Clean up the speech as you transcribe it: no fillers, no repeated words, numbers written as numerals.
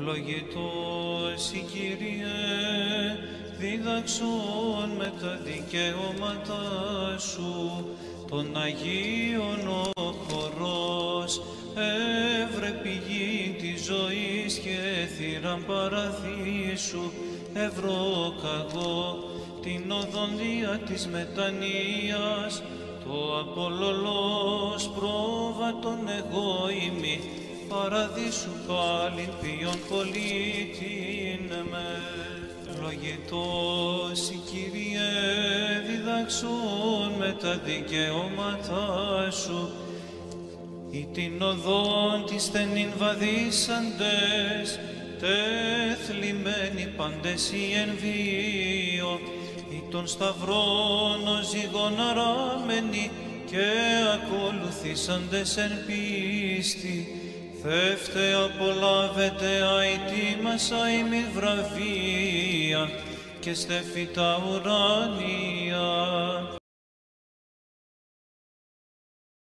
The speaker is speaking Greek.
Ευλογητός η Κύριε, δίδαξον με τα δικαιώματά σου, των Αγίων ο χορός, έβρε πηγή της ζωής και θύραν παραδείσου, ευρωκαγώ την οδοντία της μετανοίας, το απολωλός πρόβατον εγώ ημί, παραδείσου πάλιν ποιον πολίτην με. Ευλογητός η Κύριε, διδάξον με τα δικαιώματά σου, ή την οδόν της στενήν βαδίσαντες, τεθλιμμένοι πάντες οι εν βίο, ή των σταυρών ο ζυγών αράμενοι, και ακολουθήσαντες εν πίστη. Θεύτε απολάβετε αητήμασα ημι βραβεία, και στεφή τα ουράνια.